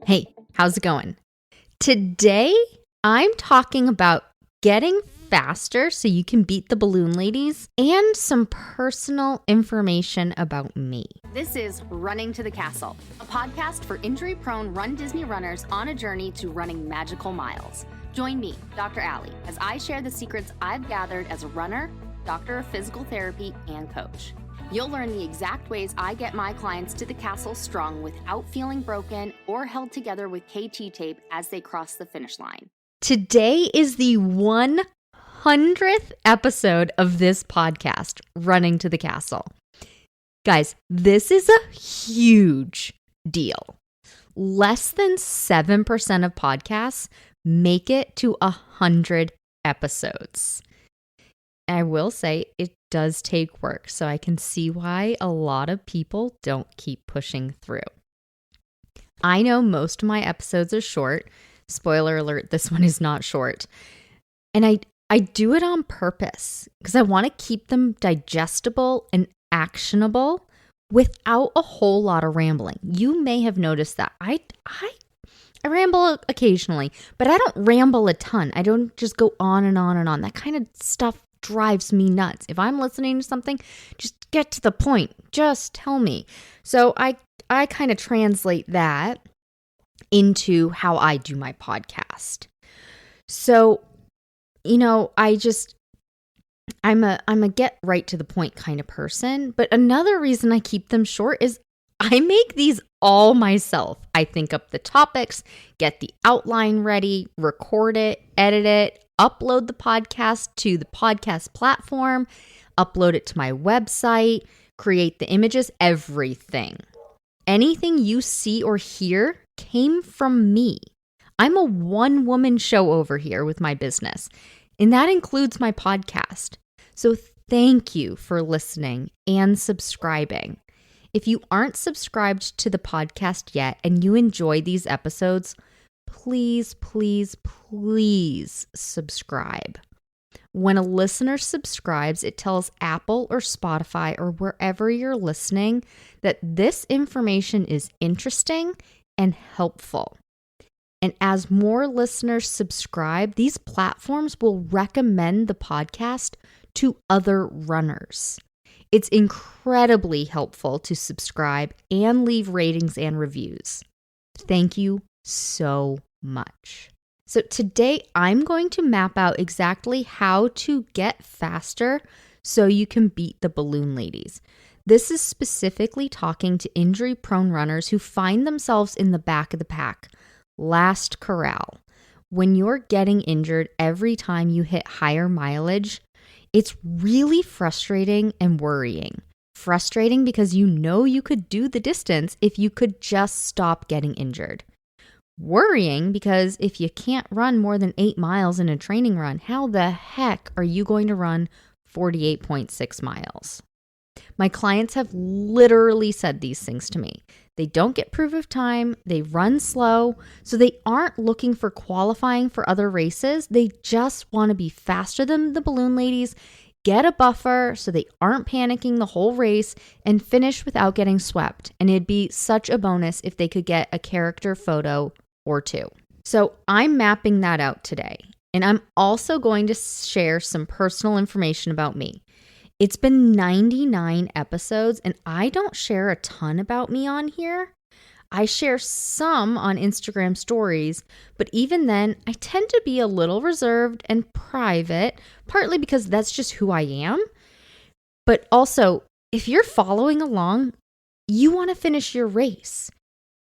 Hey, how's it going? Today, I'm talking about getting faster so you can beat the balloon ladies and some personal information about me. This is Running to the Castle, a podcast for injury-prone RunDisney runners on a journey to running magical miles. Join me, Dr. Allie, as I share the secrets I've gathered as a runner, doctor of physical therapy, and coach. You'll learn the exact ways I get my clients to the castle strong without feeling broken or held together with KT tape as they cross the finish line. Today is the 100th episode of this podcast, Running to the Castle. Guys, this is a huge deal. Less than 7% of podcasts make it to 100 episodes. I will say it does take work, so I can see why a lot of people don't keep pushing through. I know most of my episodes are short. Spoiler alert, this one is not short. And I do it on purpose because I want to keep them digestible and actionable without a whole lot of rambling. You may have noticed that I ramble occasionally, but I don't ramble a ton. I don't just go on and on and on. That kind of stuff drives me nuts. If I'm listening to something, just get to the point. Just tell me. So I kind of translate that into how I do my podcast. So, I'm a get right to the point kind of person. But another reason I keep them short is I make these all myself. I think up the topics, get the outline ready, record it, edit it, upload the podcast to the podcast platform, upload it to my website, create the images, everything. Anything you see or hear came from me. I'm a one-woman show over here with my business, and that includes my podcast. So thank you for listening and subscribing. If you aren't subscribed to the podcast yet and you enjoy these episodes, please, please, please subscribe. When a listener subscribes, it tells Apple or Spotify or wherever you're listening that this information is interesting and helpful. And as more listeners subscribe, these platforms will recommend the podcast to other runners. It's incredibly helpful to subscribe and leave ratings and reviews. Thank you so much. So today I'm going to map out exactly how to get faster so you can beat the balloon ladies. This is specifically talking to injury-prone runners who find themselves in the back of the pack, last corral. When you're getting injured every time you hit higher mileage, it's really frustrating and worrying. Frustrating because you know you could do the distance if you could just stop getting injured. Worrying because if you can't run more than 8 miles in a training run, how the heck are you going to run 48.6 miles? My clients have literally said these things to me. They don't get proof of time, they run slow, so they aren't looking for qualifying for other races. They just want to be faster than the balloon ladies, get a buffer so they aren't panicking the whole race, and finish without getting swept. And it'd be such a bonus if they could get a character photo or two. So I'm mapping that out today. And I'm also going to share some personal information about me. It's been 99 episodes, and I don't share a ton about me on here. I share some on Instagram stories, but even then, I tend to be a little reserved and private, partly because that's just who I am. But also, if you're following along, you want to finish your race.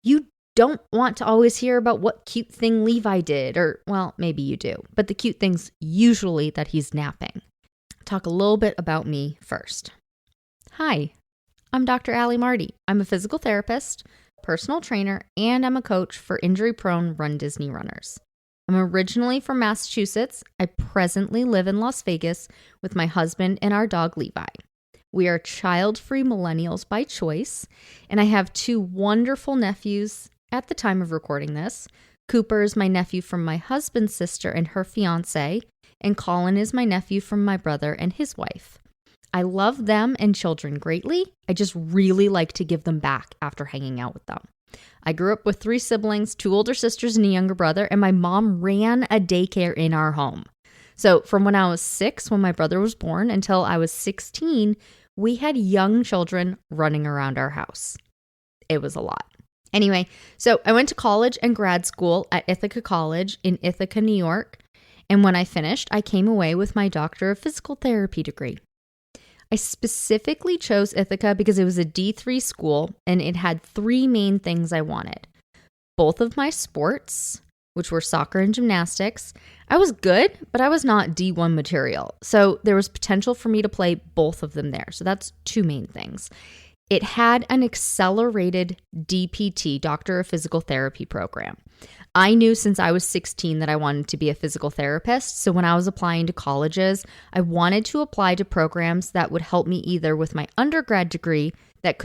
You don't want to always hear about what cute thing Levi did, or, well, maybe you do, but the cute thing's usually that he's napping. Talk a little bit about me first. Hi, I'm Dr. Allie Marty. I'm a physical therapist, personal trainer, and I'm a coach for injury-prone RunDisney runners. I'm originally from Massachusetts. I presently live in Las Vegas with my husband and our dog Levi. We are child-free millennials by choice, and I have 2 wonderful nephews at the time of recording this. Cooper is my nephew from my husband's sister and her fiance, and Colin is my nephew from my brother and his wife. I love them and children greatly. I just really like to give them back after hanging out with them. I grew up with 3 siblings, 2 older sisters and a younger brother, and my mom ran a daycare in our home. So from when I was 6, when my brother was born, until I was 16, we had young children running around our house. It was a lot. Anyway, so I went to college and grad school at Ithaca College in Ithaca, New York. And when I finished, I came away with my Doctor of Physical Therapy degree. I specifically chose Ithaca because it was a D3 school and it had 3 main things I wanted. Both of my sports, which were soccer and gymnastics. I was good, but I was not D1 material. So there was potential for me to play both of them there. So that's 2 main things. It had an accelerated DPT, Doctor of Physical Therapy program. I knew since I was 16 that I wanted to be a physical therapist. So when I was applying to colleges, I wanted to apply to programs that would help me either with my undergrad degree that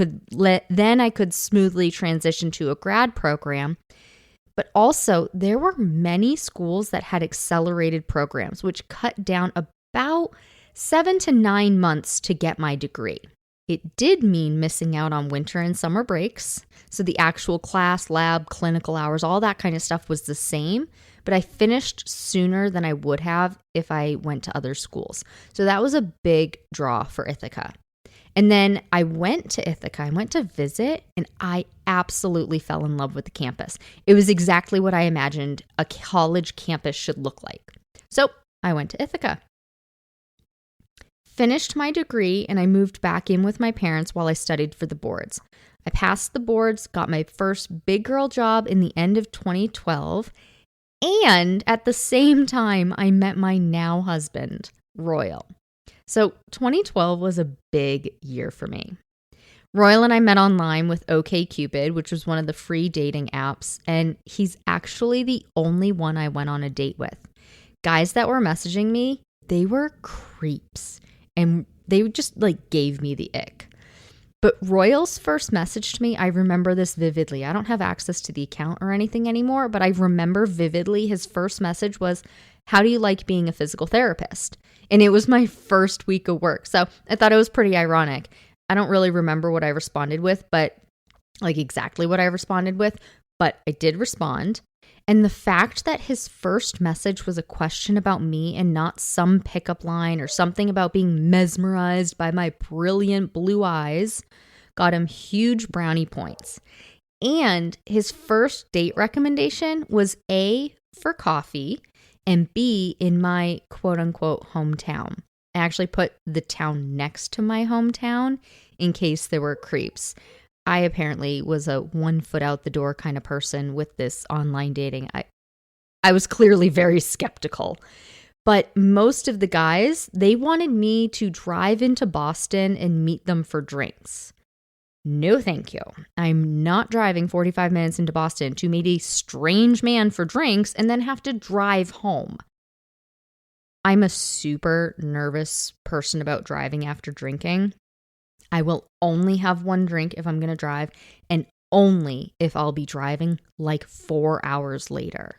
then I could smoothly transition to a grad program. But also there were many schools that had accelerated programs, which cut down about 7 to 9 months to get my degree. It did mean missing out on winter and summer breaks. So the actual class, lab, clinical hours, all that kind of stuff was the same, but I finished sooner than I would have if I went to other schools. So that was a big draw for Ithaca. And then I went to Ithaca, I went to visit, and I absolutely fell in love with the campus. It was exactly what I imagined a college campus should look like. So I went to Ithaca. Finished my degree, and I moved back in with my parents while I studied for the boards. I passed the boards, got my first big girl job in the end of 2012, and at the same time, I met my now husband, Royal. So 2012 was a big year for me. Royal and I met online with OkCupid, which was one of the free dating apps, and he's actually the only one I went on a date with. Guys that were messaging me, they were creeps. And they just gave me the ick. But Royal's first message to me, I remember this vividly. I don't have access to the account or anything anymore, but I remember vividly his first message was, "How do you like being a physical therapist?" And it was my first week of work. So I thought it was pretty ironic. I don't really remember what I responded with, but exactly what I responded with, but I did respond. And the fact that his first message was a question about me and not some pickup line or something about being mesmerized by my brilliant blue eyes got him huge brownie points. And his first date recommendation was A, for coffee, and B, in my quote unquote hometown. I actually put the town next to my hometown in case there were creeps. I apparently was a 1 foot out the door kind of person with this online dating. I was clearly very skeptical. But most of the guys, they wanted me to drive into Boston and meet them for drinks. No, thank you. I'm not driving 45 minutes into Boston to meet a strange man for drinks and then have to drive home. I'm a super nervous person about driving after drinking. I will only have 1 drink if I'm going to drive, and only if I'll be driving 4 hours later.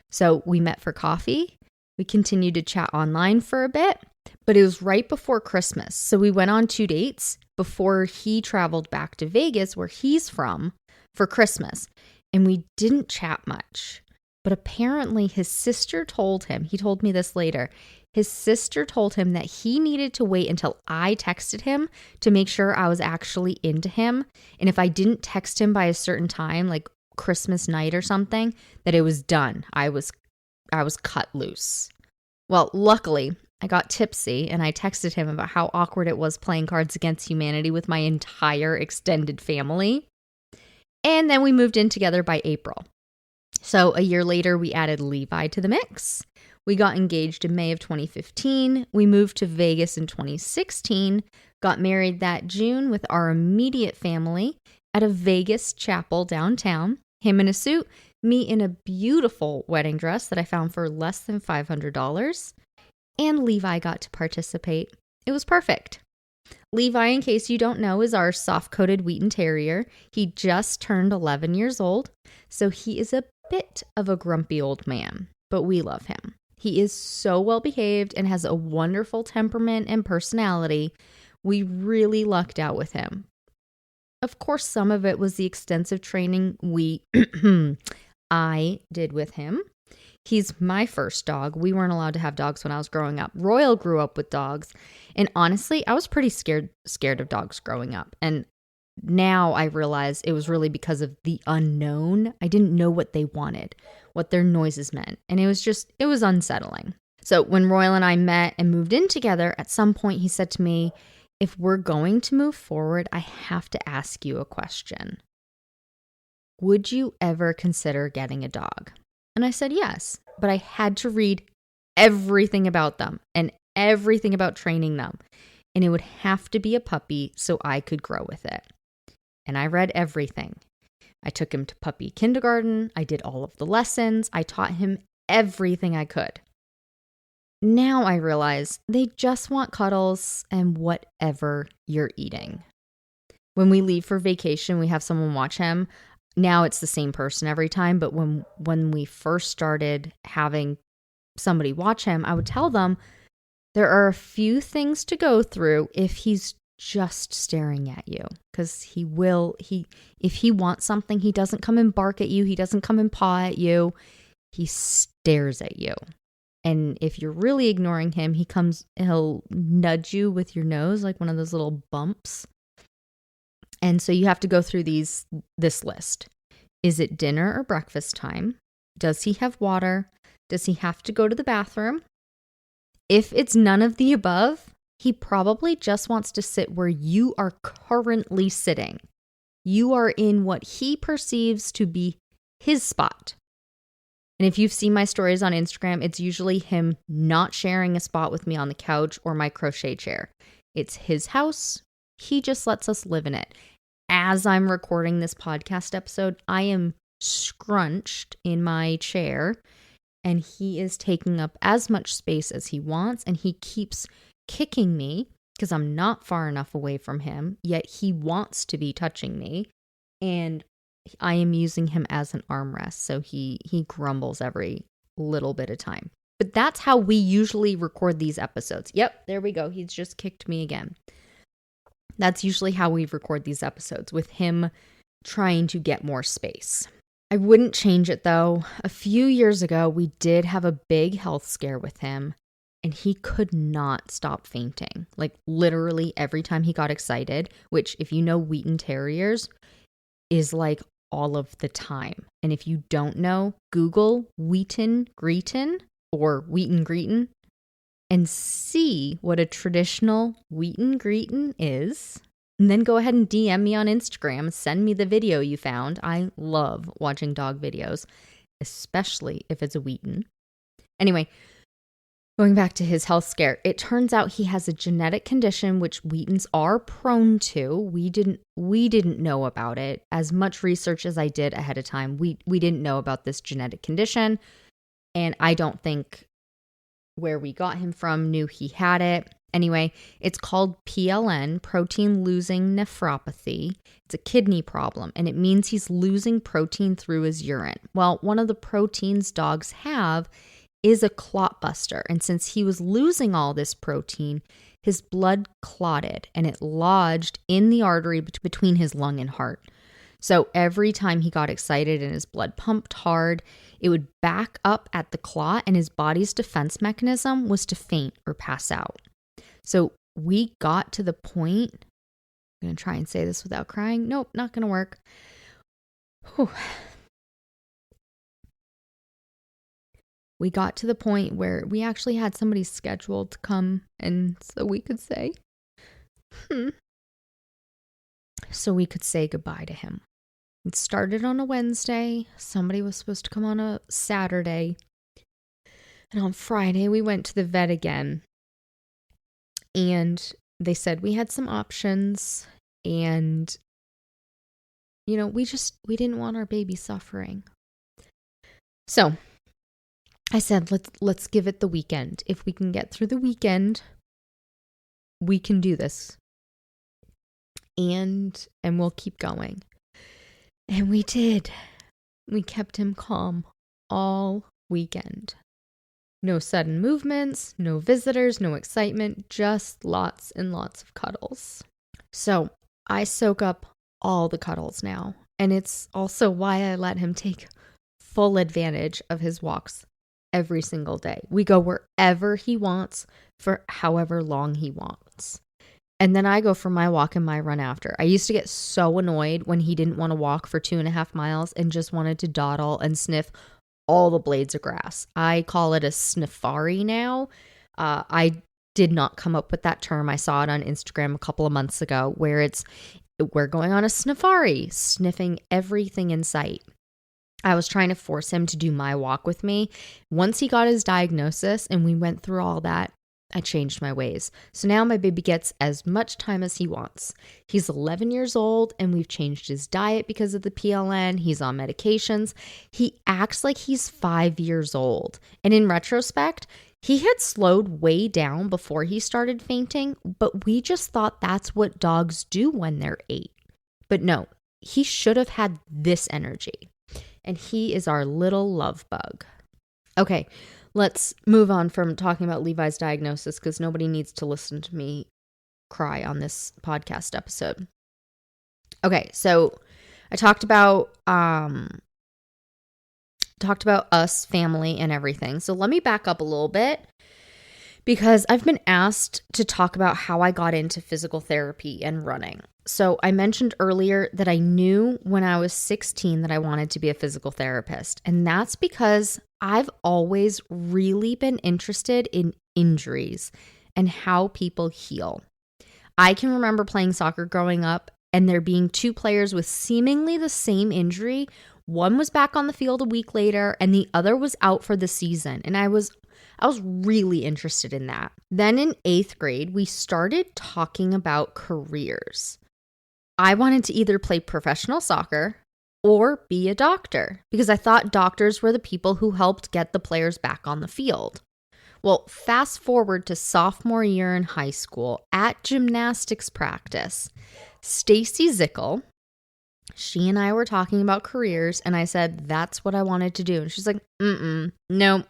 So we met for coffee. We continued to chat online for a bit, but it was right before Christmas. So we went on 2 dates before he traveled back to Vegas, where he's from, for Christmas. And we didn't chat much. But apparently his sister told him, he told me this later, his sister told him that he needed to wait until I texted him to make sure I was actually into him. And if I didn't text him by a certain time, like Christmas night or something, that it was done. I was cut loose. Well, luckily, I got tipsy and I texted him about how awkward it was playing Cards Against Humanity with my entire extended family. And then we moved in together by April. So a year later, we added Levi to the mix. We got engaged in May of 2015. We moved to Vegas in 2016, got married that June with our immediate family at a Vegas chapel downtown. Him in a suit, me in a beautiful wedding dress that I found for less than $500. And Levi got to participate. It was perfect. Levi, in case you don't know, is our soft-coated Wheaten Terrier. He just turned 11 years old, so he is a bit of a grumpy old man, but we love him. He is so well behaved and has a wonderful temperament and personality. We really lucked out with him. of course, some of it was the extensive training I did with him. He's my first dog. We weren't allowed to have dogs when I was growing up. Royal grew up with dogs. And honestly, I was pretty scared of dogs growing up. And now I realize it was really because of the unknown. I didn't know what they wanted, what their noises meant. And it was unsettling. So when Royal and I met and moved in together, at some point he said to me, if we're going to move forward, I have to ask you a question. Would you ever consider getting a dog? And I said yes, but I had to read everything about them and everything about training them. And it would have to be a puppy so I could grow with it. And I read everything. I took him to puppy kindergarten. I did all of the lessons. I taught him everything I could. Now I realize they just want cuddles and whatever you're eating. When we leave for vacation, we have someone watch him. Now it's the same person every time, but when we first started having somebody watch him, I would tell them there are a few things to go through if he's just staring at you, because if he wants something, he doesn't come and bark at you, he doesn't come and paw at you, he stares at you. And if you're really ignoring him, he'll nudge you with your nose, like one of those little bumps. And so you have to go through this list. Is it dinner or breakfast time? Does he have water? Does he have to go to the bathroom? If it's none of the above, he probably just wants to sit where you are currently sitting. You are in what he perceives to be his spot. And if you've seen my stories on Instagram, it's usually him not sharing a spot with me on the couch or my crochet chair. It's his house. He just lets us live in it. As I'm recording this podcast episode, I am scrunched in my chair and he is taking up as much space as he wants, and he keeps kicking me because I'm not far enough away from him, yet he wants to be touching me, and I am using him as an armrest, so he grumbles every little bit of time. But that's how we usually record these episodes. Yep, there we go. He's just kicked me again. That's usually how we record these episodes, with him trying to get more space. I wouldn't change it though. A few years ago, we did have a big health scare with him, and he could not stop fainting. Like literally every time he got excited, which if you know Wheaten Terriers is like all of the time. And if you don't know, Google Wheaten Greeton or Wheaten Greeton and see what a traditional Wheaten Greeton is. And then go ahead and DM me on Instagram. Send me the video you found. I love watching dog videos, especially if it's a Wheaten. Anyway, going back to his health scare, it turns out he has a genetic condition which Wheatens are prone to. We didn't know about it. As much research as I did ahead of time, we didn't know about this genetic condition. And I don't think where we got him from knew he had it. Anyway, it's called PLN, protein losing nephropathy. It's a kidney problem, and it means he's losing protein through his urine. Well, one of the proteins dogs have is a clot buster, and since he was losing all this protein, his blood clotted, and it lodged in the artery between his lung and heart. So every time he got excited and his blood pumped hard, it would back up at the clot, and his body's defense mechanism was to faint or pass out. So we got to the point, I'm going to try and say this without crying. Nope, not going to work. Whew. We got to the point where we actually had somebody scheduled to come, and so we could say, So we could say goodbye to him. It started on a Wednesday. Somebody was supposed to come on a Saturday. And on Friday, we went to the vet again. And they said we had some options, and, you know, we didn't want our baby suffering. So I said, let's give it the weekend. If we can get through the weekend, we can do this. And we'll keep going. And we did. We kept him calm all weekend. No sudden movements, no visitors, no excitement, just lots and lots of cuddles. So I soak up all the cuddles now. And it's also why I let him take full advantage of his walks every single day. We go wherever he wants for however long he wants. And then I go for my walk and my run after. I used to get so annoyed when he didn't want to walk for 2.5 miles and just wanted to dawdle and sniff all the blades of grass. I call it a sniffari now. I did not come up with that term. I saw it on Instagram a couple of months ago where we're going on a sniffari, sniffing everything in sight. I was trying to force him to do my walk with me. Once he got his diagnosis and we went through all that, I changed my ways. So now my baby gets as much time as he wants. He's 11 years old and we've changed his diet because of the PLN. He's on medications. He acts like he's 5 years old. And in retrospect, he had slowed way down before he started fainting, but we just thought that's what dogs do when they're 8. But no, he should have had this energy. And he is our little love bug. Okay, let's move on from talking about Levi's diagnosis because nobody needs to listen to me cry on this podcast episode. Okay, so I talked about us, family, and everything. So let me back up a little bit because I've been asked to talk about how I got into physical therapy and running. So I mentioned earlier that I knew when I was 16 that I wanted to be a physical therapist. And that's because I've always really been interested in injuries and how people heal. I can remember playing soccer growing up and there being 2 players with seemingly the same injury. One was back on the field a week later and the other was out for the season. And I was really interested in that. Then in 8th grade, we started talking about careers. I wanted to either play professional soccer or be a doctor because I thought doctors were the people who helped get the players back on the field. Well, fast forward to sophomore year in high school at gymnastics practice, Stacy Zickel, she and I were talking about careers and I said, that's what I wanted to do. And she's like, nope.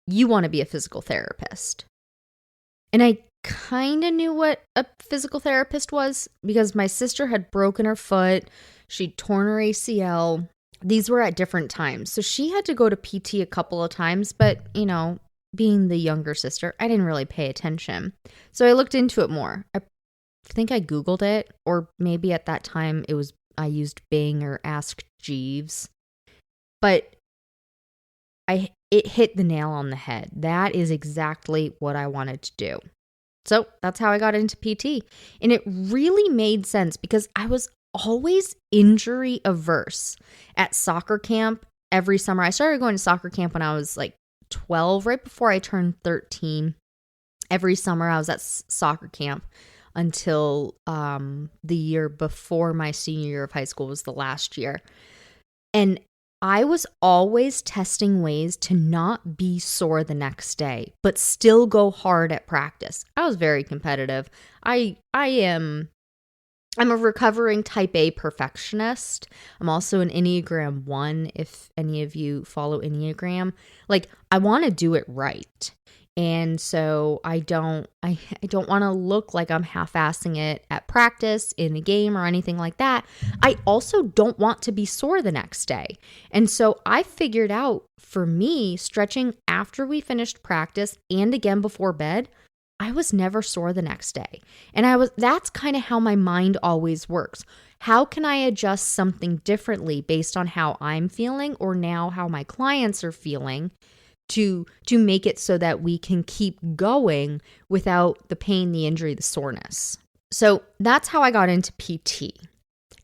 You want to be a physical therapist. And I kind of knew what a physical therapist was because my sister had broken her foot. She'd torn her ACL. These were at different times. So she had to go to PT a couple of times, but, being the younger sister, I didn't really pay attention. So I looked into it more. I think I Googled it, or maybe at that time I used Bing or Ask Jeeves. But it hit the nail on the head. That is exactly what I wanted to do. So that's how I got into PT. And it really made sense because I was always injury averse at soccer camp every summer. I started going to soccer camp when I was like 12, right before I turned 13. Every summer I was at soccer camp until the year before my senior year of high school was the last year. And I was always testing ways to not be sore the next day, but still go hard at practice. I was very competitive. I'm a recovering type A perfectionist. I'm also an Enneagram 1, if any of you follow Enneagram. Like, I want to do it right. And so I don't want to look like I'm half-assing it at practice, in a game, or anything like that. I also don't want to be sore the next day. And so I figured out, for me, stretching after we finished practice and again before bed, I was never sore the next day. And that's kind of how my mind always works. How can I adjust something differently based on how I'm feeling or now how my clients are feeling to make it so that we can keep going without the pain, the injury, the soreness. So that's how I got into PT.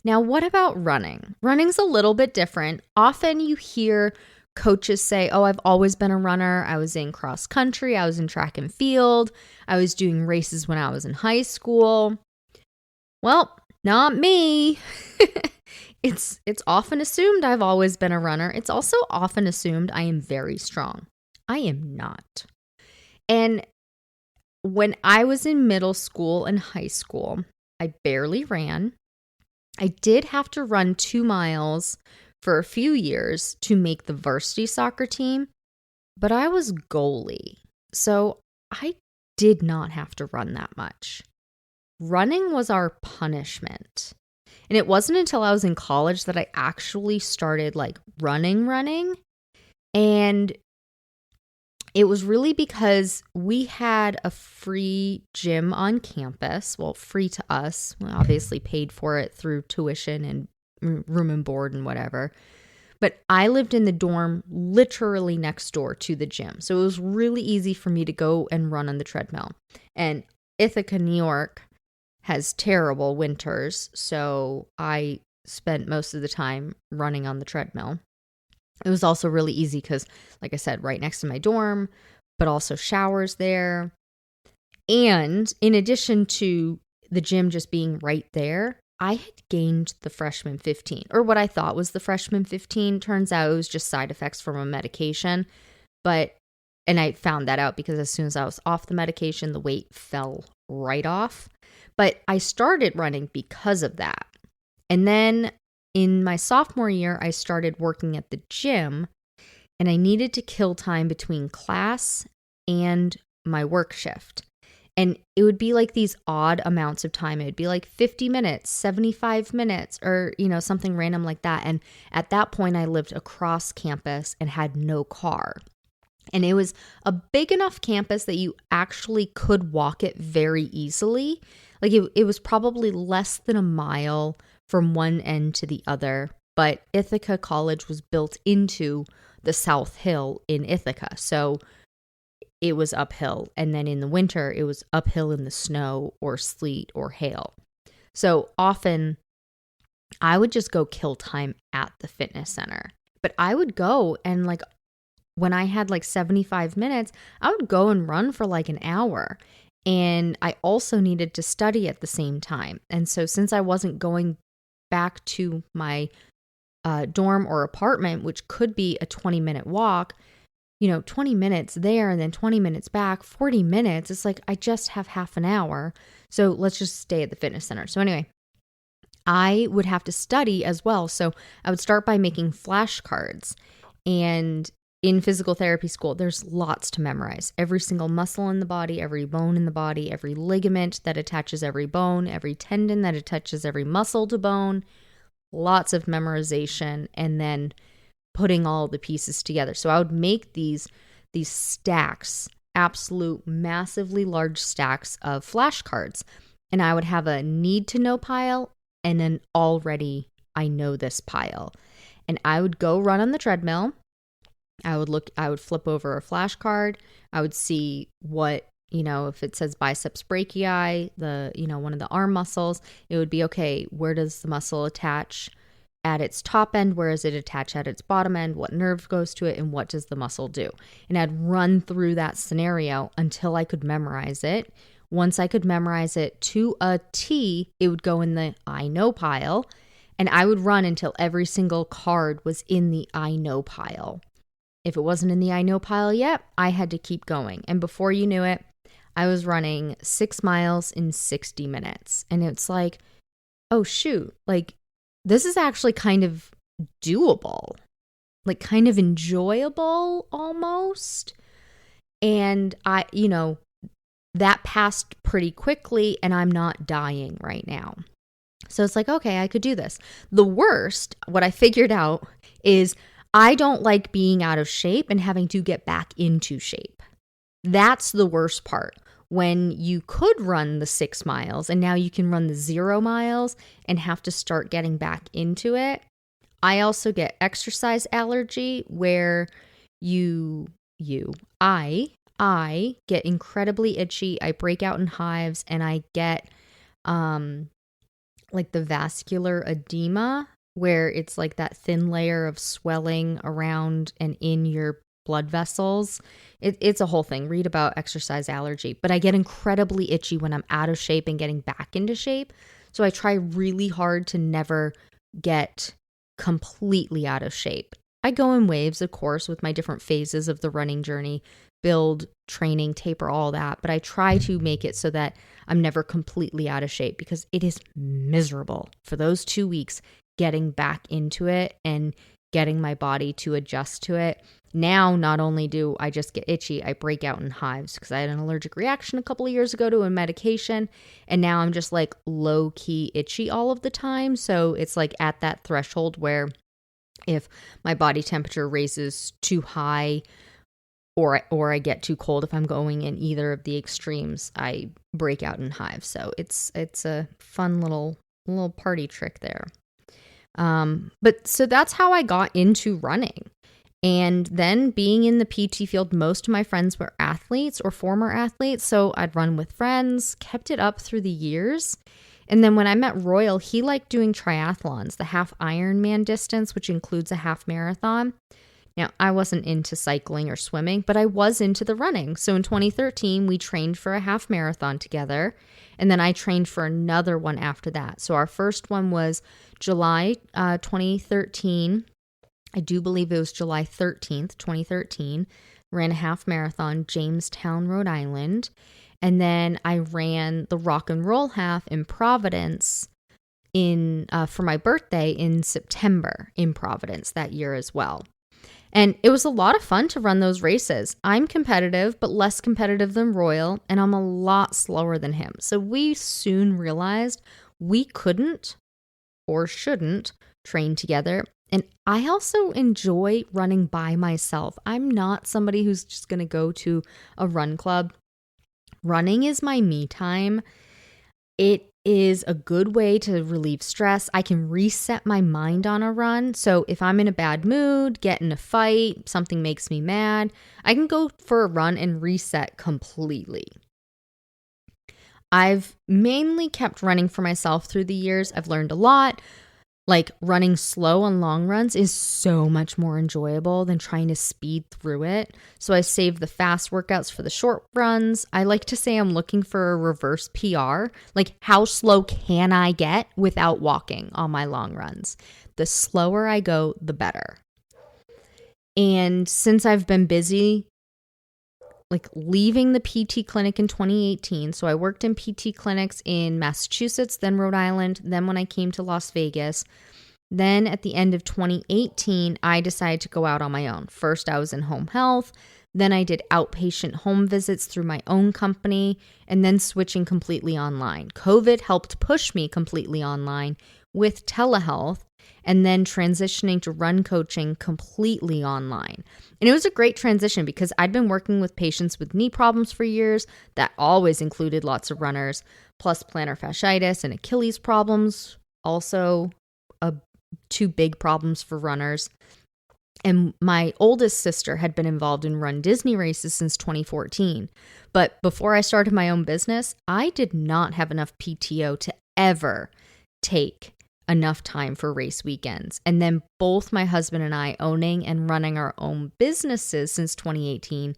Now, what about running? Running's a little bit different. Often you hear coaches say, oh, I've always been a runner. I was in cross country. I was in track and field. I was doing races when I was in high school. Well, not me. It's often assumed I've always been a runner. It's also often assumed I am very strong. I am not. And when I was in middle school and high school, I barely ran. I did have to run 2 miles for a few years to make the varsity soccer team, but I was goalie, so I did not have to run that much. running was our punishment. And it wasn't until I was in college that I actually started like running. And it was really because we had a free gym on campus. Well, free to us. We obviously paid for it through tuition and room and board and whatever. But I lived in the dorm literally next door to the gym. So it was really easy for me to go and run on the treadmill. And Ithaca, New York has terrible winters. So I spent most of the time running on the treadmill. It was also really easy because, like I said, right next to my dorm, but also showers there. And in addition to the gym just being right there, I had gained the freshman 15, or what I thought was the freshman 15. Turns out it was just side effects from a medication. And I found that out because as soon as I was off the medication, the weight fell right off. But I started running because of that. And then in my sophomore year, I started working at the gym, and I needed to kill time between class and my work shift. And it would be like these odd amounts of time. It would be like 50 minutes, 75 minutes, or, something random like that. And at that point, I lived across campus and had no car. And it was a big enough campus that you actually could walk it very easily. Like it was probably less than a mile from one end to the other. But Ithaca College was built into the South Hill in Ithaca. So it was uphill. And then in the winter, it was uphill in the snow or sleet or hail. So often I would just go kill time at the fitness center. But I would go and like when I had like 75 minutes, I would go and run for like an hour. And I also needed to study at the same time. And so since I wasn't going back to my dorm or apartment, which could be a 20-minute walk, 20 minutes there and then 20 minutes back, 40 minutes. It's like I just have half an hour. So let's just stay at the fitness center. So anyway, I would have to study as well. So I would start by making flashcards. And in physical therapy school, there's lots to memorize. Every single muscle in the body, every bone in the body, every ligament that attaches every bone, every tendon that attaches every muscle to bone. Lots of memorization and then putting all the pieces together. So I would make these stacks, absolute massively large stacks of flashcards. And I would have a need to know pile and an already I know this pile. And I would go run on the treadmill. I would flip over a flashcard. I would see what, if it says biceps brachii, one of the arm muscles, it would be, okay, where does the muscle attach at its top end? Where does it attach at its bottom end? What nerve goes to it? And what does the muscle do? And I'd run through that scenario until I could memorize it. Once I could memorize it to a T, it would go in the I know pile. And I would run until every single card was in the I know pile. If it wasn't in the I know pile yet, I had to keep going. And before you knew it, I was running 6 miles in 60 minutes. And it's like, oh shoot, like this is actually kind of doable, like kind of enjoyable almost. And that passed pretty quickly and I'm not dying right now. So it's like, okay, I could do this. The worst, what I figured out is I don't like being out of shape and having to get back into shape. That's the worst part. When you could run the 6 miles and now you can run the 0 miles and have to start getting back into it. I also get exercise allergy where I get incredibly itchy. I break out in hives and I get like the vascular edema, where it's like that thin layer of swelling around and in your blood vessels. It's a whole thing. Read about exercise allergy. But I get incredibly itchy when I'm out of shape and getting back into shape. So I try really hard to never get completely out of shape. I go in waves, of course, with my different phases of the running journey, build, training, taper, all that. But I try to make it so that I'm never completely out of shape because it is miserable for those 2 weeks getting back into it and getting my body to adjust to it. Now, not only do I just get itchy, I break out in hives because I had an allergic reaction a couple of years ago to a medication. And now I'm just like low key itchy all of the time. So it's like at that threshold where if my body temperature raises too high or I get too cold, if I'm going in either of the extremes, I break out in hives. So it's a fun little party trick there. But so that's how I got into running. And then being in the PT field, most of my friends were athletes or former athletes. So I'd run with friends, kept it up through the years. And then when I met Royal, he liked doing triathlons, the half Ironman distance, which includes a half marathon. Now, I wasn't into cycling or swimming, but I was into the running. So in 2013, we trained for a half marathon together. And then I trained for another one after that. So our first one was July 2013. I do believe it was July 13th, 2013. Ran a half marathon, Jamestown, Rhode Island. And then I ran the rock and roll half in Providence for my birthday in September in Providence that year as well. And it was a lot of fun to run those races. I'm competitive, but less competitive than Royal, and I'm a lot slower than him. So we soon realized we couldn't or shouldn't train together. And I also enjoy running by myself. I'm not somebody who's just going to go to a run club. Running is my me time. It is a good way to relieve stress. I can reset my mind on a run. So if I'm in a bad mood, get in a fight, something makes me mad, I can go for a run and reset completely. I've mainly kept running for myself through the years. I've learned a lot. Like running slow on long runs is so much more enjoyable than trying to speed through it. So I save the fast workouts for the short runs. I like to say I'm looking for a reverse PR. Like how slow can I get without walking on my long runs? The slower I go, the better. And since I've been busy, like leaving the PT clinic in 2018. So I worked in PT clinics in Massachusetts, then Rhode Island, then when I came to Las Vegas. Then at the end of 2018, I decided to go out on my own. First, I was in home health. Then I did outpatient home visits through my own company, and then switching completely online. COVID helped push me completely online with telehealth, and then transitioning to run coaching completely online. And it was a great transition because I'd been working with patients with knee problems for years. That always included lots of runners, plus plantar fasciitis and Achilles problems, also two big problems for runners. And my oldest sister had been involved in runDisney races since 2014. But before I started my own business, I did not have enough PTO to ever take enough time for race weekends. And then both my husband and I owning and running our own businesses since 2018,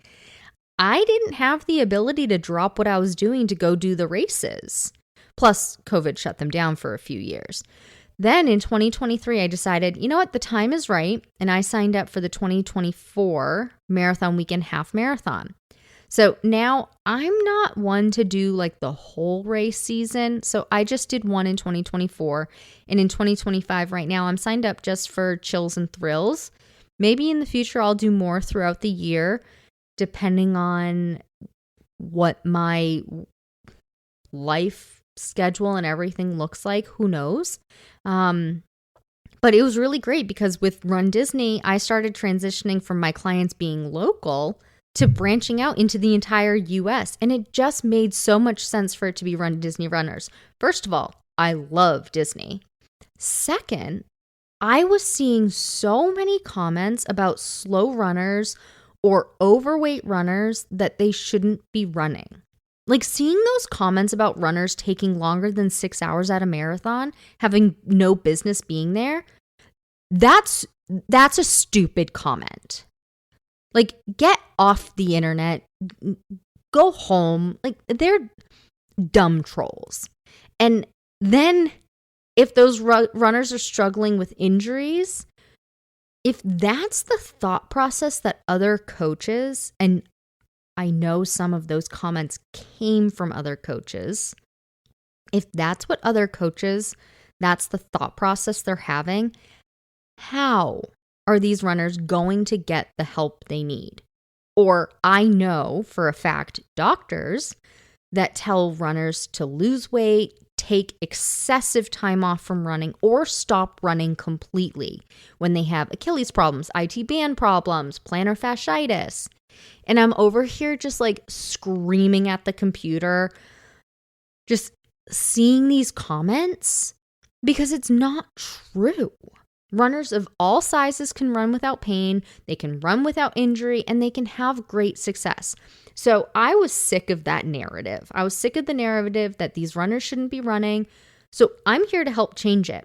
I didn't have the ability to drop what I was doing to go do the races. Plus, COVID shut them down for a few years. Then in 2023, I decided, you know what, the time is right. And I signed up for the 2024 Marathon Weekend Half Marathon. So now I'm not one to do like the whole race season. So I just did one in 2024. And in 2025 right now, I'm signed up just for chills and thrills. Maybe in the future, I'll do more throughout the year, depending on what my life schedule and everything looks like. Who knows? But it was really great because with runDisney, I started transitioning from my clients being local to branching out into the entire US. And it just made so much sense for it to be runDisney runners. First of all, I love Disney. Second, I was seeing so many comments about slow runners or overweight runners that they shouldn't be running. Like seeing those comments about runners taking longer than 6 hours at a marathon, having no business being there, that's a stupid comment. Like, get off the internet, go home. Like, they're dumb trolls. And then if those runners are struggling with injuries, if that's the thought process that other coaches, and I know some of those comments came from other coaches, if that's what other coaches, that's the thought process they're having, how are these runners going to get the help they need? Or I know for a fact doctors that tell runners to lose weight, take excessive time off from running, or stop running completely when they have Achilles problems, IT band problems, plantar fasciitis. And I'm over here just like screaming at the computer, just seeing these comments because it's not true. Runners of all sizes can run without pain, they can run without injury, and they can have great success. So I was sick of that narrative. I was sick of the narrative that these runners shouldn't be running. So I'm here to help change it.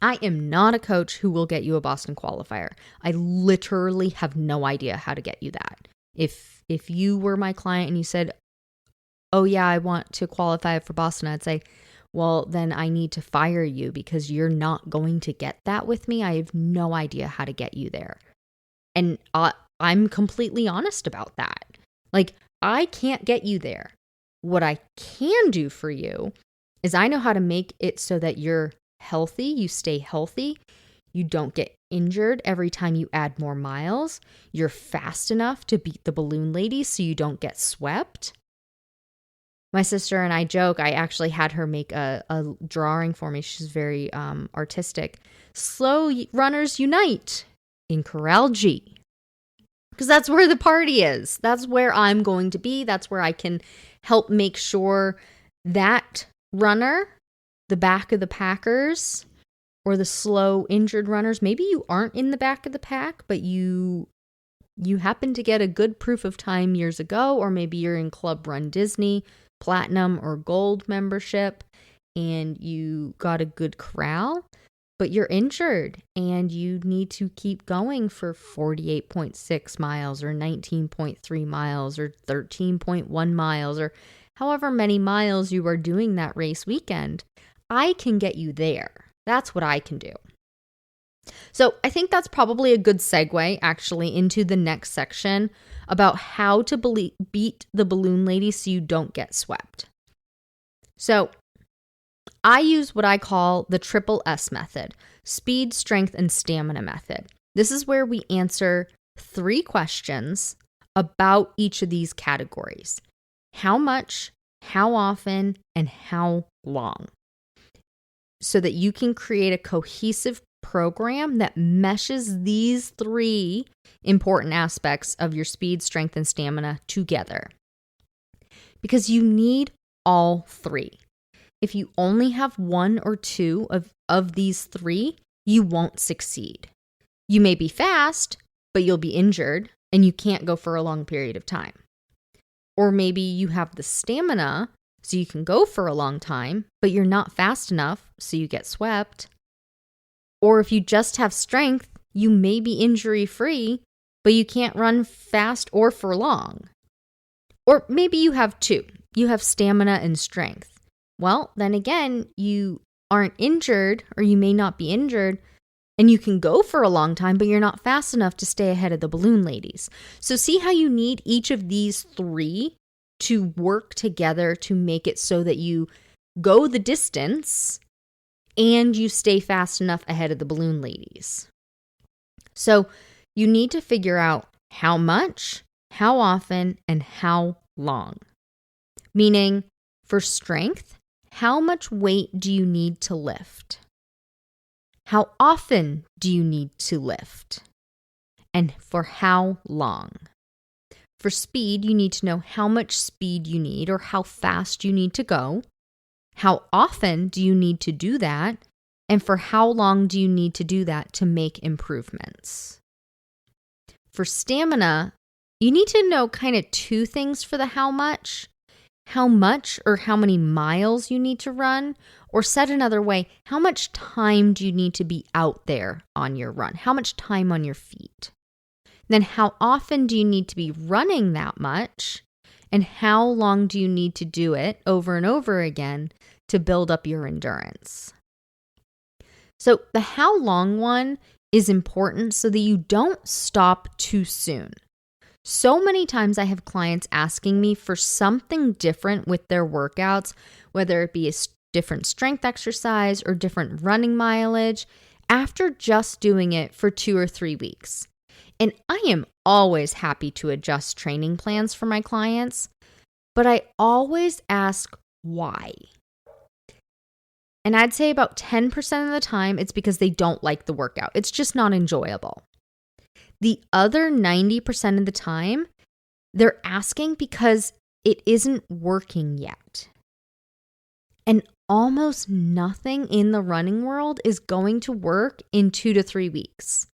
I am not a coach who will get you a Boston qualifier. I literally have no idea how to get you that. If you were my client and you said, oh yeah, I want to qualify for Boston, I'd say, well, then I need to fire you because you're not going to get that with me. I have no idea how to get you there. And I'm completely honest about that. Like, I can't get you there. What I can do for you is I know how to make it so that you're healthy, you stay healthy, you don't get injured every time you add more miles, you're fast enough to beat the balloon lady so you don't get swept. My sister and I joke, I actually had her make a drawing for me. She's very artistic. Slow runners unite in Corral G. Because that's where the party is. That's where I'm going to be. That's where I can help make sure that runner, the back of the packers, or the slow injured runners, maybe you aren't in the back of the pack, but you happen to get a good proof of time years ago, or maybe you're in Club RunDisney, Platinum or Gold membership, and you got a good corral, but you're injured and you need to keep going for 48.6 miles or 19.3 miles or 13.1 miles or however many miles you are doing that race weekend. I can get you there. That's what I can do. So I think that's probably a good segue actually into the next section about how to beat the balloon lady so you don't get swept. So I use what I call the triple S method, speed, strength, and stamina method. This is where we answer 3 questions about each of these categories: how much, how often, and how long, so that you can create a cohesive program that meshes these 3 important aspects of your speed, strength, and stamina together. Because you need all 3. If you only have 1 or 2 of these 3, you won't succeed. You may be fast, but you'll be injured and you can't go for a long period of time. Or maybe you have the stamina so you can go for a long time, but you're not fast enough so you get swept. Or if you just have strength, you may be injury-free, but you can't run fast or for long. Or maybe you have 2. You have stamina and strength. Well, then again, you aren't injured, or you may not be injured, and you can go for a long time, but you're not fast enough to stay ahead of the balloon ladies. So see how you need each of these 3 to work together to make it so that you go the distance and you stay fast enough ahead of the balloon ladies. So you need to figure out how much, how often, and how long. Meaning, for strength, how much weight do you need to lift? How often do you need to lift? And for how long? For speed, you need to know how much speed you need or how fast you need to go. How often do you need to do that? And for how long do you need to do that to make improvements? For stamina, you need to know kind of 2 things for the how much or how many miles you need to run, or said another way, how much time do you need to be out there on your run? How much time on your feet? Then how often do you need to be running that much? And how long do you need to do it over and over again to build up your endurance? So the how long one is important so that you don't stop too soon. So many times I have clients asking me for something different with their workouts, whether it be a different strength exercise or different running mileage, after just doing it for 2 or 3 weeks. And I am always happy to adjust training plans for my clients, but I always ask why. And I'd say about 10% of the time, it's because they don't like the workout. It's just not enjoyable. The other 90% of the time, they're asking because it isn't working yet. And almost nothing in the running world is going to work in 2 to 3 weeks.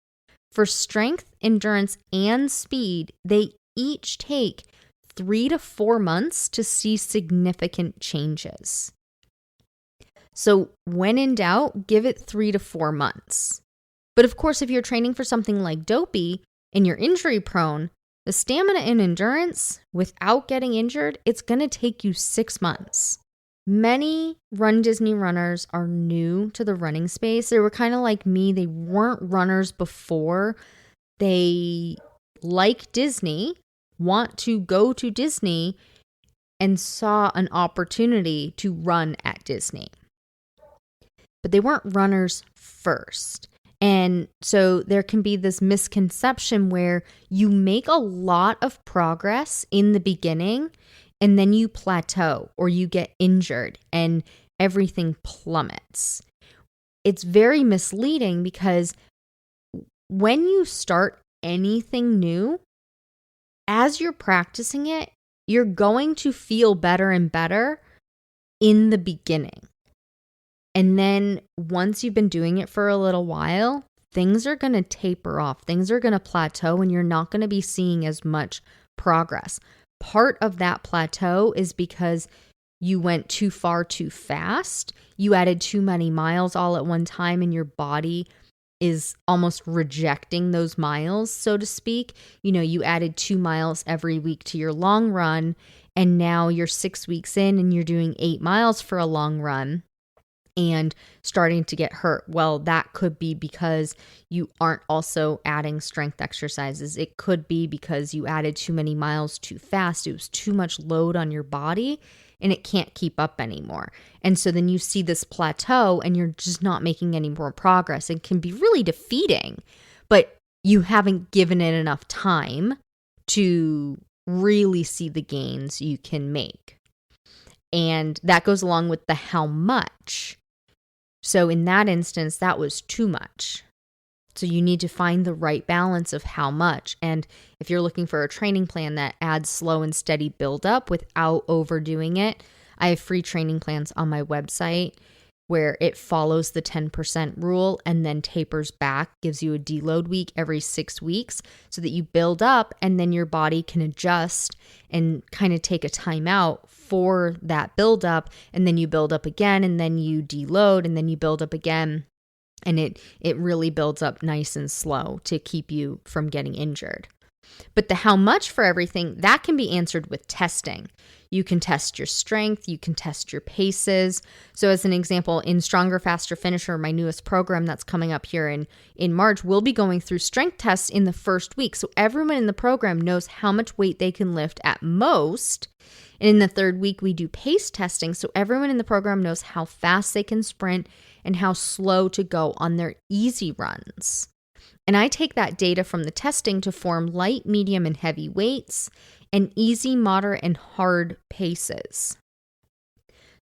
For strength, endurance, and speed, they each take 3 to 4 months to see significant changes. So when in doubt, give it 3 to 4 months. But of course, if you're training for something like dopey and you're injury prone, the stamina and endurance, without getting injured, it's going to take you 6 months. Many RunDisney runners are new to the running space. They were kind of like me. They weren't runners before. They like Disney, want to go to Disney, and saw an opportunity to run at Disney. But they weren't runners first. And so there can be this misconception where you make a lot of progress in the beginning and then you plateau or you get injured and everything plummets. It's very misleading because when you start anything new, as you're practicing it, you're going to feel better and better in the beginning. And then once you've been doing it for a little while, things are going to taper off. Things are going to plateau and you're not going to be seeing as much progress. Part of that plateau is because you went too far too fast. You added too many miles all at one time and your body is almost rejecting those miles, so to speak. You know, you added 2 miles every week to your long run and now you're 6 weeks in and you're doing 8 miles for a long run and starting to get hurt. Well, that could be because you aren't also adding strength exercises. It could be because you added too many miles too fast. It was too much load on your body and it can't keep up anymore. And so then you see this plateau and you're just not making any more progress. It can be really defeating, but you haven't given it enough time to really see the gains you can make. And that goes along with the how much. So in that instance, that was too much. So you need to find the right balance of how much. And if you're looking for a training plan that adds slow and steady buildup without overdoing it, I have free training plans on my website where it follows the 10% rule and then tapers back, gives you a deload week every 6 weeks so that you build up and then your body can adjust and kind of take a time out for that buildup. And then you build up again and then you deload and then you build up again. And it really builds up nice and slow to keep you from getting injured. But the how much for everything, that can be answered with testing. You can test your strength, you can test your paces. So as an example, in Stronger, Faster, Finisher, my newest program that's coming up here in March, we'll be going through strength tests in the first week. So everyone in the program knows how much weight they can lift at most. And in the third week, we do pace testing. So everyone in the program knows how fast they can sprint and how slow to go on their easy runs. And I take that data from the testing to form light, medium, and heavy weights and easy, moderate, and hard paces.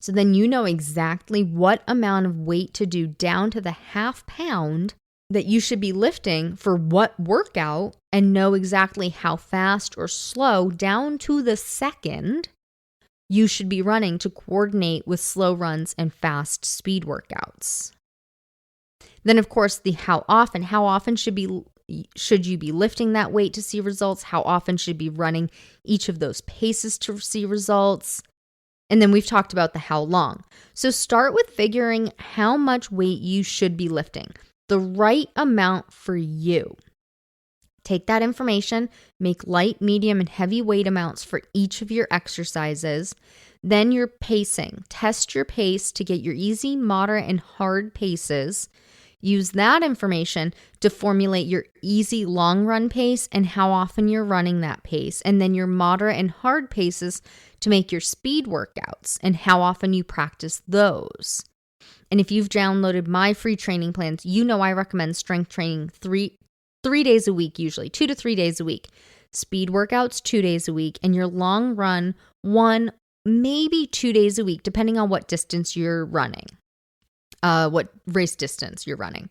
So then you know exactly what amount of weight to do down to the half pound that you should be lifting for what workout and know exactly how fast or slow down to the second you should be running to coordinate with slow runs and fast speed workouts. Then, of course, the how often should you be lifting that weight to see results? How often should you be running each of those paces to see results? And then we've talked about the how long. So start with figuring how much weight you should be lifting, the right amount for you. Take that information, make light, medium, and heavy weight amounts for each of your exercises. Then your pacing. Test your pace to get your easy, moderate, and hard paces. Use that information to formulate your easy long run pace and how often you're running that pace. And then your moderate and hard paces to make your speed workouts and how often you practice those. And if you've downloaded my free training plans, you know I recommend strength training three days a week, usually 2 to 3 days a week. Speed workouts 2 days a week, and your long run 1, maybe 2 days a week, depending on what distance you're running, what race distance you're running.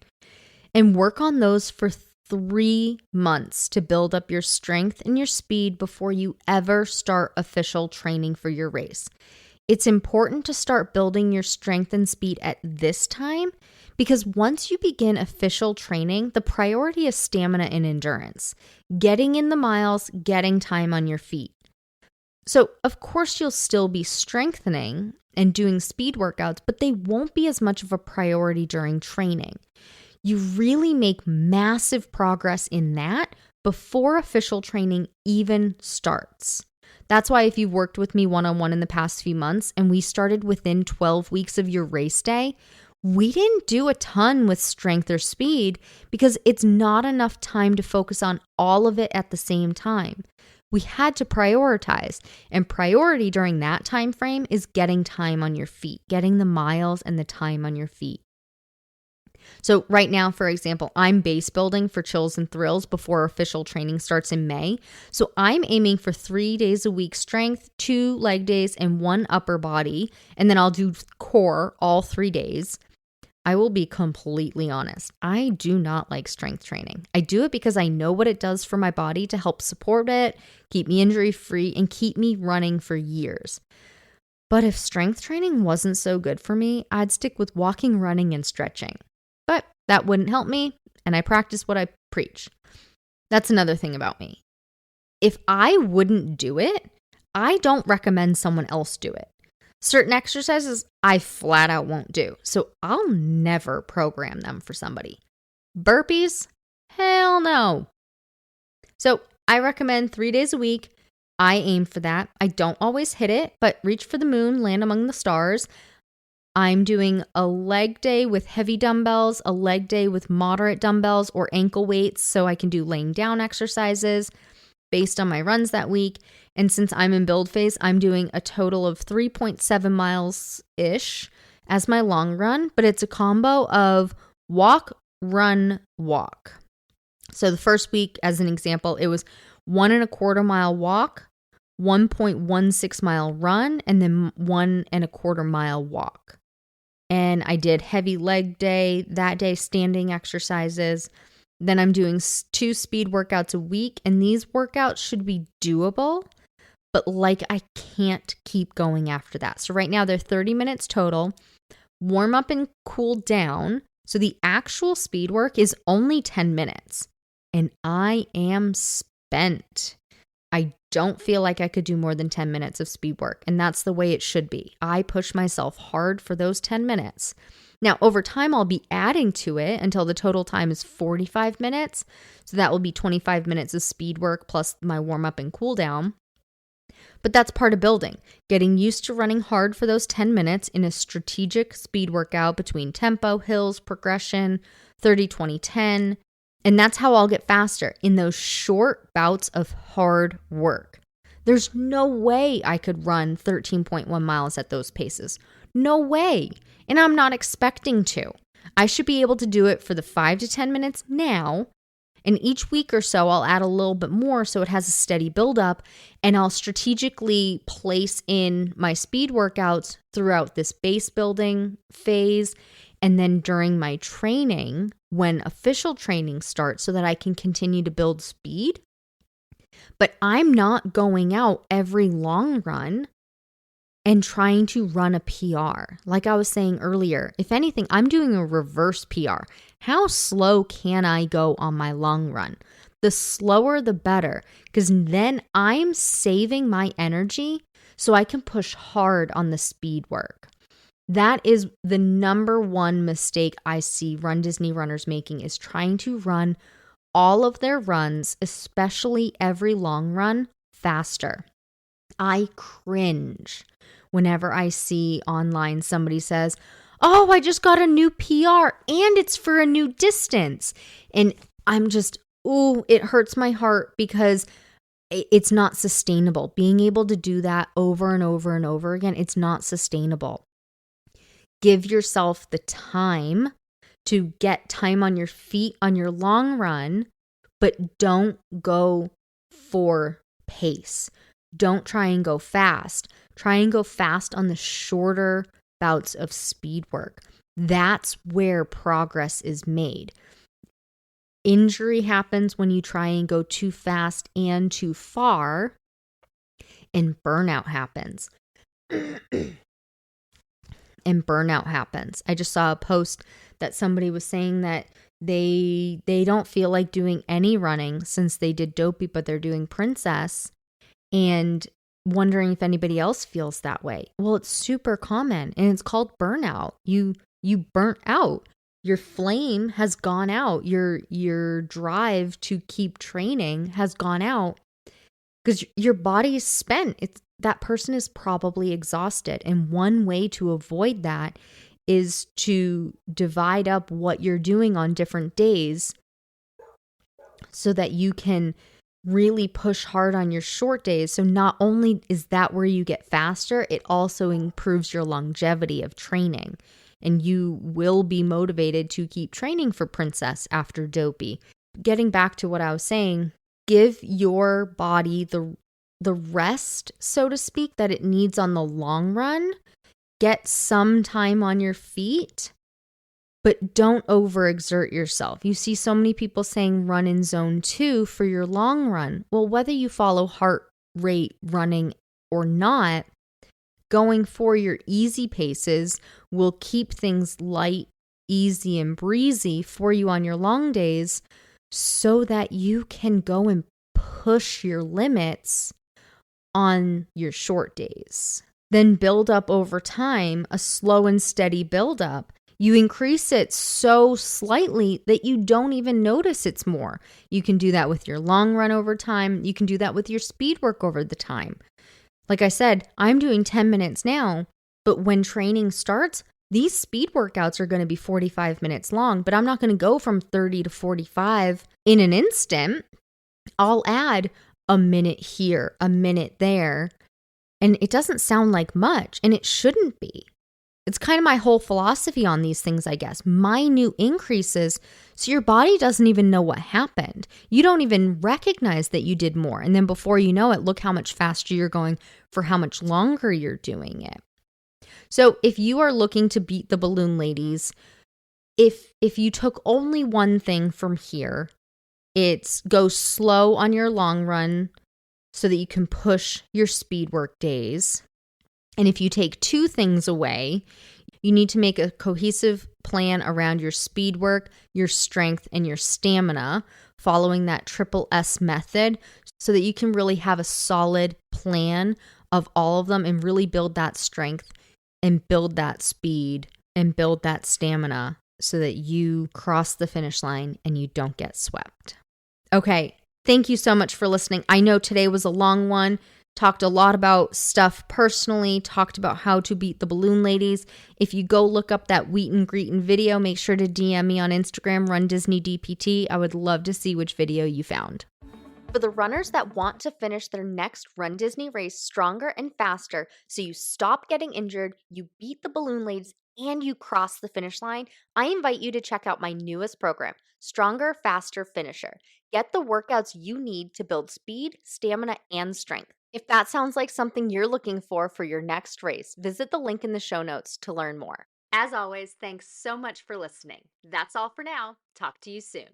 And work on those for 3 months to build up your strength and your speed before you ever start official training for your race. It's important to start building your strength and speed at this time because once you begin official training, the priority is stamina and endurance, getting in the miles, getting time on your feet. So, of course, you'll still be strengthening and doing speed workouts, but they won't be as much of a priority during training. You really make massive progress in that before official training even starts. That's why if you've worked with me one-on-one in the past few months and we started within 12 weeks of your race day, we didn't do a ton with strength or speed because it's not enough time to focus on all of it at the same time. We had to prioritize, and priority during that time frame is getting time on your feet, getting the miles and the time on your feet. So right now, for example, I'm base building for Chills and Thrills before official training starts in May. So I'm aiming for 3 days a week strength, 2 leg days, and 1 upper body. And then I'll do core all 3 days. I will be completely honest. I do not like strength training. I do it because I know what it does for my body to help support it, keep me injury free, and keep me running for years. But if strength training wasn't so good for me, I'd stick with walking, running, and stretching. But that wouldn't help me, and I practice what I preach. That's another thing about me. If I wouldn't do it, I don't recommend someone else do it. Certain exercises I flat out won't do, so I'll never program them for somebody. Burpees? Hell no. So I recommend 3 days a week. I aim for that. I don't always hit it, but reach for the moon, land among the stars. I'm doing a leg day with heavy dumbbells, a leg day with moderate dumbbells or ankle weights so I can do laying down exercises based on my runs that week. And since I'm in build phase, I'm doing a total of 3.7 miles-ish as my long run, but it's a combo of walk, run, walk. So the first week, as an example, it was 1.25 mile walk, 1.16 mile run, and then 1.25 mile walk. And I did heavy leg day, that day standing exercises. Then I'm doing 2 speed workouts a week, and these workouts should be doable, but I can't keep going after that. So right now they're 30 minutes total, warm up and cool down. So the actual speed work is only 10 minutes, and I am spent. I don't feel like I could do more than 10 minutes of speed work, and that's the way it should be. I push myself hard for those 10 minutes. Now, over time, I'll be adding to it until the total time is 45 minutes. So that will be 25 minutes of speed work plus my warm up and cool down. But that's part of building, getting used to running hard for those 10 minutes in a strategic speed workout between tempo, hills, progression, 30, 20, 10. And that's how I'll get faster in those short bouts of hard work. There's no way I could run 13.1 miles at those paces. No way. And I'm not expecting to. I should be able to do it for the 5 to 10 minutes now. And each week or so, I'll add a little bit more so it has a steady buildup. And I'll strategically place in my speed workouts throughout this base building phase. And then during my training, when official training starts, so that I can continue to build speed. But I'm not going out every long run and trying to run a PR. Like I was saying earlier, if anything, I'm doing a reverse PR. How slow can I go on my long run? The slower, the better, because then I'm saving my energy so I can push hard on the speed work. That is the number one mistake I see runDisney runners making, is trying to run all of their runs, especially every long run, faster. I cringe whenever I see online somebody says, "Oh, I just got a new PR and it's for a new distance." And I'm just, it hurts my heart because it's not sustainable. Being able to do that over and over and over again, it's not sustainable. Give yourself the time to get time on your feet on your long run, but don't go for pace. Don't try and go fast. Try and go fast on the shorter bouts of speed work. That's where progress is made. Injury happens when you try and go too fast and too far, and burnout happens. I just saw a post that somebody was saying that they don't feel like doing any running since they did Dopey, but they're doing Princess, and wondering if anybody else feels that way. Well, it's super common, and it's called burnout. You burnt out. Your flame has gone out. Your drive to keep training has gone out because your body is spent. That person is probably exhausted. And one way to avoid that is to divide up what you're doing on different days so that you can really push hard on your short days. So not only is that where you get faster, it also improves your longevity of training. And you will be motivated to keep training for Princess after Dopey. Getting back to what I was saying, give your body the rest, so to speak, that it needs on the long run. Get some time on your feet, but don't overexert yourself. You see so many people saying run in zone 2 for your long run. Well, whether you follow heart rate running or not, going for your easy paces will keep things light, easy, and breezy for you on your long days so that you can go and push your limits on your short days. Then build up over time, a slow and steady build up. You increase it so slightly that you don't even notice it's more. You can do that with your long run over time. You can do that with your speed work over the time. Like I said, I'm doing 10 minutes now, but when training starts, these speed workouts are going to be 45 minutes long, but I'm not going to go from 30 to 45 in an instant. I'll add a minute here, a minute there, and it doesn't sound like much, and it shouldn't be. It's kind of my whole philosophy on these things, I guess. Minute increases, so your body doesn't even know what happened. You don't even recognize that you did more. And then before you know it, look how much faster you're going for how much longer you're doing it. So if you are looking to beat the balloon ladies, if you took only one thing from here, it's go slow on your long run so that you can push your speed work days. And if you take two things away, you need to make a cohesive plan around your speed work, your strength, and your stamina, following that triple S method so that you can really have a solid plan of all of them and really build that strength and build that speed and build that stamina so that you cross the finish line and you don't get swept. Okay, thank you so much for listening. I know today was a long one. Talked a lot about stuff personally, talked about how to beat the balloon ladies. If you go look up that Wheaton Greeton video, make sure to DM me on Instagram, runDisneyDPT. I would love to see which video you found. For the runners that want to finish their next Run Disney race stronger and faster so you stop getting injured, you beat the balloon ladies, and you cross the finish line, I invite you to check out my newest program, Stronger, Faster, Finisher. Get the workouts you need to build speed, stamina, and strength. If that sounds like something you're looking for your next race, visit the link in the show notes to learn more. As always, thanks so much for listening. That's all for now. Talk to you soon.